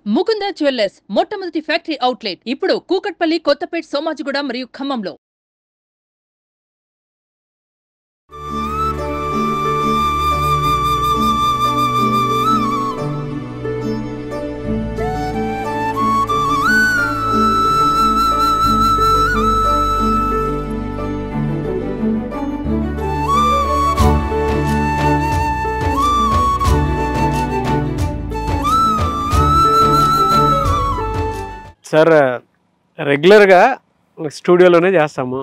Mukunda jewellers మొట్టమొదటి factory outlet ఇప్పుడు కూకట్పల్లి, కొత్తపేట్, సోమాజిగూడ మరియు ఖమ్మంలో. సార్ రెగ్యులర్గా స్టూడియోలోనే చేస్తాము.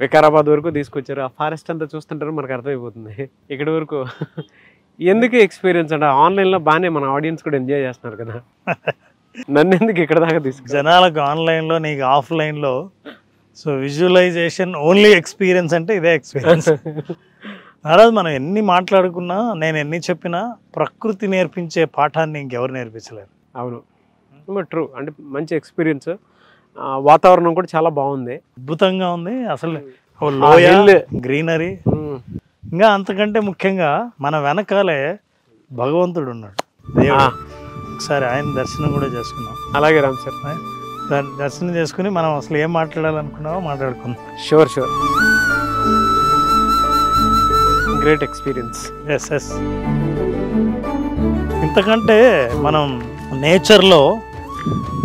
వికారాబాద్ వరకు తీసుకొచ్చారు. ఆ ఫారెస్ట్ అంతా చూస్తుంటారు, మనకు అర్థమైపోతుంది. ఇక్కడి వరకు ఎందుకు ఎక్స్పీరియన్స్ అంటే ఆన్లైన్లో బాగానే మన ఆడియన్స్ కూడా ఎంజాయ్ చేస్తున్నారు కదా, నన్ను ఎందుకు ఇక్కడ దాకా తీసుకు జనాలకు ఆన్లైన్లో, నీకు ఆఫ్లైన్లో. సో విజువలైజేషన్ ఓన్లీ ఎక్స్పీరియన్స్ అంటే ఇదే ఎక్స్పీరియన్స్. నారాజు మనం ఎన్ని మాట్లాడుకున్నా, నేను ఎన్ని చెప్పినా ప్రకృతి నేర్పించే పాఠాన్ని ఇంకెవరు నేర్పించలేరు. అవును, ట్రూ. అంటే మంచి ఎక్స్పీరియన్స్. వాతావరణం కూడా చాలా బాగుంది, అద్భుతంగా ఉంది. అసలు లోయ, గ్రీనరీ, ఇంకా అంతకంటే ముఖ్యంగా మన వెనకాలే భగవంతుడు ఉన్నాడు, దేవుడు. ఒకసారి ఆయన దర్శనం కూడా చేసుకున్నాం. అలాగే రామ్ సార్, దర్శనం చేసుకుని మనం అసలు ఏం మాట్లాడాలనుకున్నామో మాట్లాడుకుందాం. Sure sure, great experience. Yes yes. ఇంతకంటే మనం నేచర్లో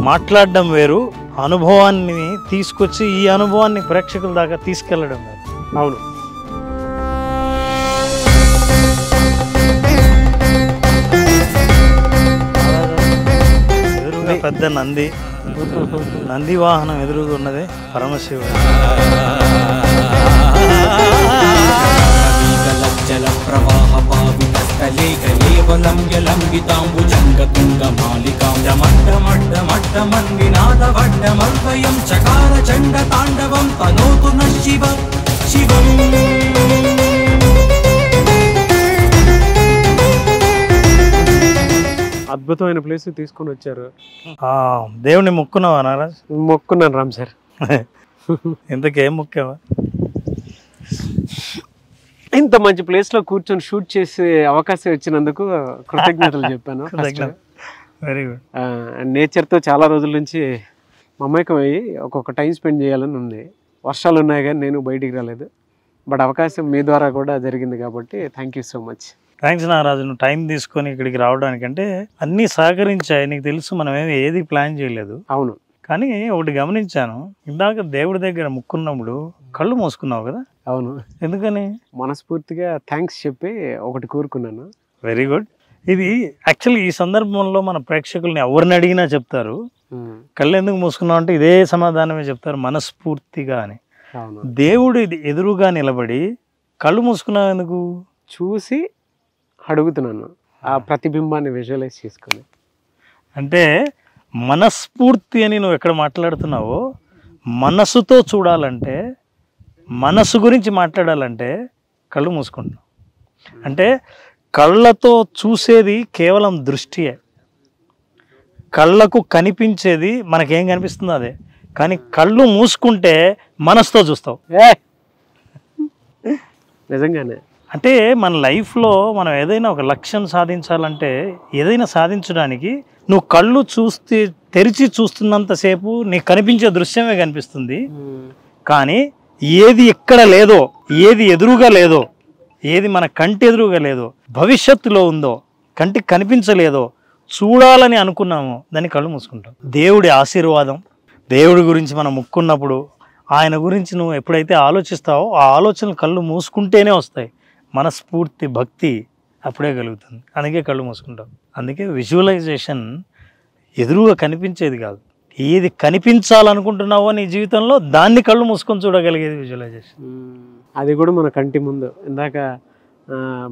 మాట్లాడడం వేరు, అనుభవాన్ని తీసుకొచ్చి ఈ అనుభవాన్ని ప్రేక్షకుల దాకా తీసుకెళ్ళడం వేరు. అవును, ఎదురుగా పెద్ద నంది వాహనం ఎదురుగా ఉన్నది పరమశివుడు. అద్భుతమైన ప్లేస్ తీసుకొని వచ్చారు. దేవుని మొక్కున్నావా నారాజ్? మొక్కున్నాను రామ్ సార్. ఇంతకేం మొక్కావా? ఇంత మంచి ప్లేస్ లో కూర్చొని షూట్ చేసే అవకాశం ఇచ్చినందుకు కృతజ్ఞతలు చెప్పాను. Very good. నేచర్తో చాలా రోజుల నుంచి మమేకం అయ్యి ఒక్కొక్క టైం స్పెండ్ చేయాలని ఉంది. వర్షాలు ఉన్నాయి కానీ నేను బయటికి రాలేదు, బట్ అవకాశం మీ ద్వారా కూడా జరిగింది కాబట్టి thank you so much. Thanks Naraju, నువ్వు టైం తీసుకొని ఇక్కడికి రావడానికంటే అన్నీ సహకరించాయి. నీకు తెలుసు మనం ఏది ప్లాన్ చేయలేదు. అవును, కానీ ఒకటి గమనించాను, ఇందాక దేవుడి దగ్గర ముక్కున్నప్పుడు కళ్ళు మూసుకున్నావు కదా. అవును, ఎందుకని? మనస్ఫూర్తిగా థ్యాంక్స్ చెప్పి ఒకటి కోరుకున్నాను. Very good. ఇది యాక్చువల్లీ ఈ సందర్భంలో మన ప్రేక్షకుల్ని ఎవరిని అడిగినా చెప్తారు, కళ్ళు ఎందుకు మూసుకున్నావు అంటే ఇదే సమాధానమే చెప్తారు, మనస్ఫూర్తిగా అని. దేవుడు ఇది ఎదురుగా నిలబడి కళ్ళు మూసుకున్నావు ఎందుకు? చూసి అడుగుతున్నాను, ఆ ప్రతిబింబాన్ని విజువలైజ్ చేసుకుని. అంటే మనస్ఫూర్తి అని నువ్వు ఎక్కడ మాట్లాడుతున్నావో, మనసుతో చూడాలంటే, మనసు గురించి మాట్లాడాలంటే కళ్ళు మూసుకుంటున్నావు. అంటే కళ్ళతో చూసేది కేవలం దృష్టియే, కళ్ళకు కనిపించేది మనకేం కనిపిస్తుందో అదే. కానీ కళ్ళు మూసుకుంటే మనసుతో చూస్తావు. నిజంగానే. అంటే మన లైఫ్లో మనం ఏదైనా ఒక లక్ష్యం సాధించాలంటే, ఏదైనా సాధించడానికి నువ్వు కళ్ళు తెరిచి చూస్తున్నంతసేపు నీకు కనిపించే దృశ్యమే కనిపిస్తుంది. కానీ ఏది ఎక్కడ లేదో, ఏది ఎదురుగా లేదో, ఏది మన కంటి ఎదురుగా లేదో, భవిష్యత్తులో ఉందో, కంటికి కనిపించలేదో, చూడాలని అనుకున్నామో దాన్ని కళ్ళు మూసుకుంటాం. దేవుడి ఆశీర్వాదం, దేవుడి గురించి మనం ముక్కున్నప్పుడు ఆయన గురించి నువ్వు ఎప్పుడైతే ఆలోచిస్తావో ఆ ఆలోచనలు కళ్ళు మూసుకుంటేనే వస్తాయి. మనస్ఫూర్తి భక్తి అప్పుడే కలుగుతుంది, అందుకే కళ్ళు మూసుకుంటాం. అందుకే విజువలైజేషన్ ఎదురుగా కనిపించేది కాదు, ఏది కనిపించాలనుకుంటున్నావో నీ జీవితంలో దాన్ని కళ్ళు మూసుకొని చూడగలిగేది విజువలైజేషన్. అది కూడా మన కంటి ముందు. ఇందాక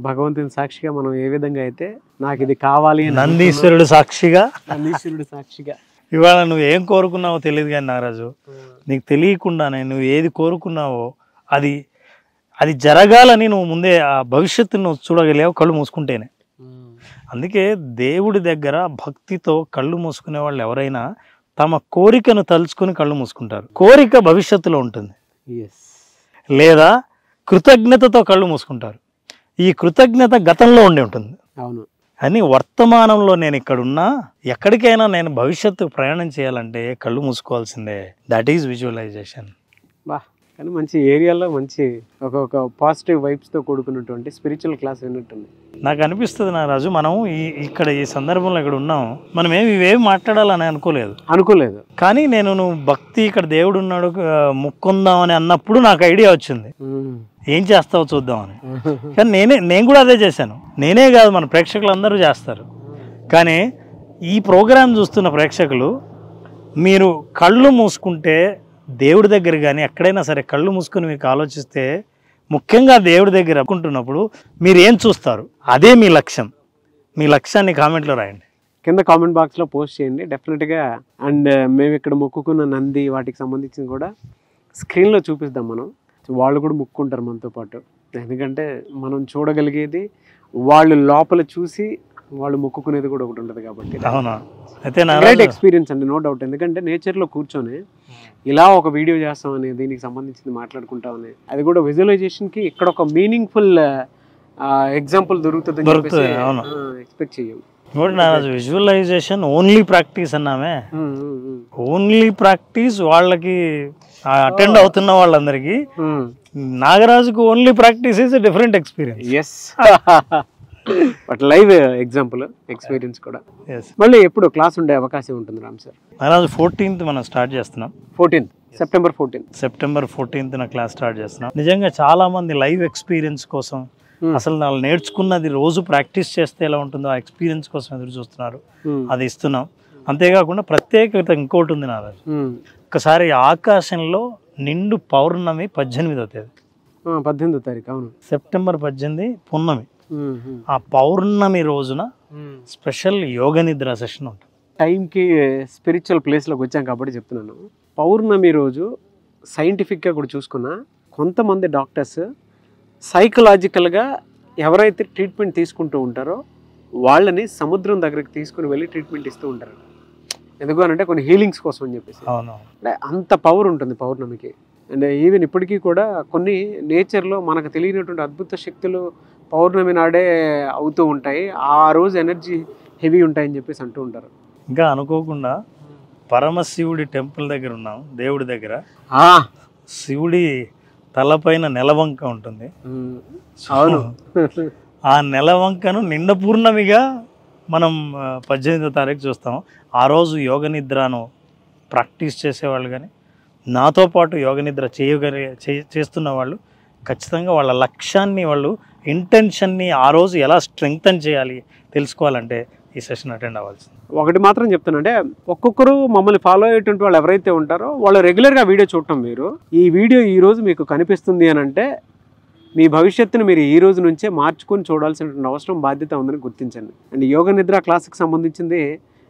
భగవంతుని సాక్షిగా మనం ఏ విధంగా అయితే నాకు ఇది కావాలి, నందీశ్వరుడు సాక్షిగా, నందీశ్వరుడు సాక్షిగా. ఇవాళ నువ్వు ఏం కోరుకున్నావో తెలియదు కానీ నారాజు, నీకు తెలియకుండానే నువ్వు ఏది కోరుకున్నావో అది జరగాలని నువ్వు ముందే ఆ భవిష్యత్తును నువ్వు చూడగలిగావు కళ్ళు మూసుకుంటేనే. అందుకే దేవుడి దగ్గర భక్తితో కళ్ళు మూసుకునే వాళ్ళు ఎవరైనా తమ కోరికను తలుచుకుని కళ్ళు మూసుకుంటారు. కోరిక భవిష్యత్తులో ఉంటుంది, లేదా కృతజ్ఞతతో కళ్ళు మూసుకుంటారు. ఈ కృతజ్ఞత గతంలో ఉండి ఉంటుంది. అవును, అని వర్తమానంలో నేను ఇక్కడ ఉన్నా, ఎక్కడికైనా నేను భవిష్యత్తు ప్రయాణం చేయాలంటే కళ్ళు మూసుకోవాల్సిందే. That is visualisation. బా, కానీ మంచి ఏరియాలో మంచి ఒక పాజిటివ్ వైబ్స్తో కూడుకున్నటువంటి స్పిరిచువల్ క్లాస్ విన్నట్టుంది. నాకు అనిపిస్తుంది నారాజు, మనం ఇక్కడ ఈ సందర్భంలో ఇక్కడ ఉన్నాం, మనం ఇవేమి మాట్లాడాలని అనుకోలేదు. కానీ నువ్వు భక్తి, ఇక్కడ దేవుడు ఉన్నాడు, ముక్కుందామని అన్నప్పుడు నాకు ఐడియా వచ్చింది, ఏం చేస్తావో చూద్దామని. కానీ నేను కూడా అదే చేశాను. నేనే కాదు, మన ప్రేక్షకులు అందరూ చేస్తారు. కానీ ఈ ప్రోగ్రాం చూస్తున్న ప్రేక్షకులు, మీరు కళ్ళు మూసుకుంటే దేవుడి దగ్గర కానీ ఎక్కడైనా సరే కళ్ళు మూసుకుని మీకు ఆలోచిస్తే, ముఖ్యంగా దేవుడి దగ్గర అనుకుంటున్నప్పుడు మీరు ఏం చూస్తారు, అదే మీ లక్ష్యం. మీ లక్ష్యాన్ని కామెంట్లో రాయండి, కింద కామెంట్ బాక్స్లో పోస్ట్ చేయండి డెఫినెట్గా. అండ్ మేము ఇక్కడ మొక్కుకున్న నంది వాటికి సంబంధించింది కూడా స్క్రీన్లో చూపిస్తాం మనం. వాళ్ళు కూడా మొక్కుంటారు మనతో పాటు. ఎందుకంటే మనం చూడగలిగేది వాళ్ళు లోపల చూసి వాళ్ళు మొక్కుకునేది కూడా ఒకటి ఉంటుంది కాబట్టి. అవునా? అయితే గ్రేట్ ఎక్స్పీరియన్స్ అండి, నో డౌట్. ఎందుకంటే నేచర్లో కూర్చొని ఇలా ఒక వీడియో చేస్తామని, దీనికి సంబంధించింది మాట్లాడుకుంటామని, అది కూడా విజువలైజేషన్కి ఇక్కడ ఒక మీనింగ్ఫుల్ ఎగ్జాంపుల్ దొరుకుతుంది ఎక్స్పెక్ట్ చేయం. విజువలైజేషన్ ఓన్లీ ప్రాక్టీస్ అన్నామే, ఓన్లీ ప్రాక్టీస్. వాళ్ళకి అటెండ్ అవుతున్న వాళ్ళందరికీ, నాగరాజుకు only practice is different experience. Yes, but live example experience కూడా. మళ్ళీ ఎప్పుడు క్లాస్ ఉండే అవకాశం ఉంటుంది రామ్ సార్? నారాజు 14th మనం స్టార్ట్ చేస్తున్నాం. సెప్టెంబర్ 14th క్లాస్ స్టార్ట్ చేస్తున్నాం. నిజంగా చాలా మంది లైవ్ ఎక్స్పీరియన్స్ కోసం, అసలు వాళ్ళు నేర్చుకున్నది రోజు ప్రాక్టీస్ చేస్తే ఎలా ఉంటుందో ఆ ఎక్స్పీరియన్స్ కోసం ఎదురు చూస్తున్నారు. అది ఇస్తున్నాం. అంతేకాకుండా ప్రత్యేకత ఇంకోటి ఉంది నారాజు. ఒకసారి ఆకాశంలో నిండు పౌర్ణమి 18వ తేదీ, 18వ తారీఖు, అవును, సెప్టెంబర్ 18 పున్నమి. ఆ పౌర్ణమి రోజున స్పెషల్ యోగ నిద్ర సెషన్ ఉంటుంది. టైంకి స్పిరిచువల్ ప్లేస్లోకి వచ్చాం కాబట్టి చెప్తున్నాను. పౌర్ణమి రోజు సైంటిఫిక్గా కూడా చూసుకున్నా, కొంతమంది డాక్టర్స్ సైకలాజికల్గా ఎవరైతే ట్రీట్మెంట్ తీసుకుంటూ ఉంటారో వాళ్ళని సముద్రం దగ్గరికి తీసుకుని వెళ్ళి ట్రీట్మెంట్ ఇస్తూ ఉంటారు. ఎందుకు అని అంటే కొన్ని హీలింగ్స్ కోసం అని చెప్పేసి. అంటే అంత పవర్ ఉంటుంది పౌర్ణమికి. అండ్ ఈవెన్ ఇప్పటికీ కూడా కొన్ని నేచర్లో మనకు తెలియనటువంటి అద్భుత శక్తులు పౌర్ణమి నాడే అవుతూ ఉంటాయి. ఆ రోజు ఎనర్జీ హెవీ ఉంటాయని చెప్పేసి అంటూ ఉంటారు. ఇంకా అనుకోకుండా పరమశివుడి టెంపుల్ దగ్గర ఉన్నాం, దేవుడి దగ్గర. శివుడి తలపైన నెలవంక ఉంటుంది. అవును, ఆ నెలవంకను నిండ పూర్ణమిగా మనం 18వ తారీఖు చూస్తాం. ఆ రోజు యోగ నిద్రను ప్రాక్టీస్ చేసేవాళ్ళు కానీ, నాతో పాటు యోగ నిద్ర చేస్తున్న వాళ్ళు ఖచ్చితంగా వాళ్ళ లక్ష్యాన్ని, వాళ్ళు ఇంటెన్షన్ని ఆ రోజు ఎలా స్ట్రెంగ్తన్ చేయాలి తెలుసుకోవాలంటే ఈ సెషన్ అటెండ్ అవ్వాల్సింది. ఒకటి మాత్రం చెప్తానంటే, ఒక్కొక్కరు మమ్మల్ని ఫాలో అయ్యేటువంటి వాళ్ళు ఎవరైతే ఉంటారో వాళ్ళు రెగ్యులర్గా వీడియో చూడటం మీరు, ఈ వీడియో ఈరోజు మీకు కనిపిస్తుంది అని అంటే మీ భవిష్యత్తును మీరు ఈ రోజు నుంచే మార్చుకొని చూడాల్సినటువంటి అవసరం, బాధ్యత ఉందని గుర్తించండి. అండ్ యోగ నిద్ర క్లాస్కి సంబంధించింది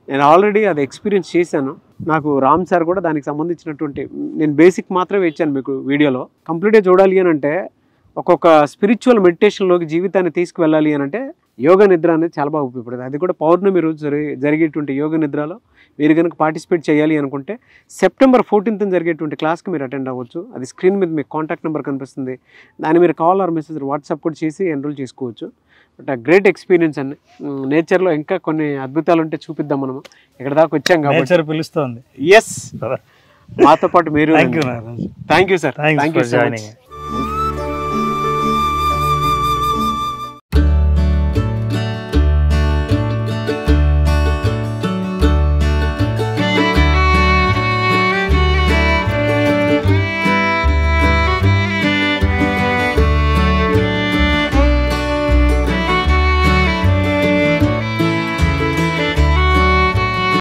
నేను ఆల్రెడీ అది ఎక్స్పీరియన్స్ చేశాను. నాకు రామ్ సార్ కూడా దానికి సంబంధించినటువంటి, నేను బేసిక్ మాత్రమే ఇచ్చాను మీకు వీడియోలో. కంప్లీట్గా చూడాలి అని అంటే, ఒక్కొక్క స్పిరిచువల్ మెడిటేషన్లోకి జీవితాన్ని తీసుకువెళ్ళాలి అని అంటే యోగ నిద్ర అనేది చాలా బాగా ఉపయోగపడుతుంది. అది కూడా పౌర్ణమి రోజు జరిగేటువంటి యోగ నిద్రలో మీరు కనుక పార్టిసిపేట్ చేయాలి అనుకుంటే సెప్టెంబర్ 14th జరిగేటువంటి క్లాస్కి మీరు అటెండ్ అవ్వచ్చు. అది స్క్రీన్ మీద మీకు కాంటాక్ట్ నెంబర్ కనిపిస్తుంది. దాన్ని మీరు కాల్ ఆర్ మెసేజ్ వాట్సాప్ కూడా చేసి ఎన్రోల్ చేసుకోవచ్చు. బట్ ఆ గ్రేట్ ఎక్స్పీరియన్స్ అండి. నేచర్లో ఇంకా కొన్ని అద్భుతాలు ఉంటే చూపిద్దాం. మనము ఇక్కడ దాకా వచ్చాం కాబట్టి పిలుస్తుంది. ఎస్, మాతో పాటు మీరు. Thank you sir, thank you so much.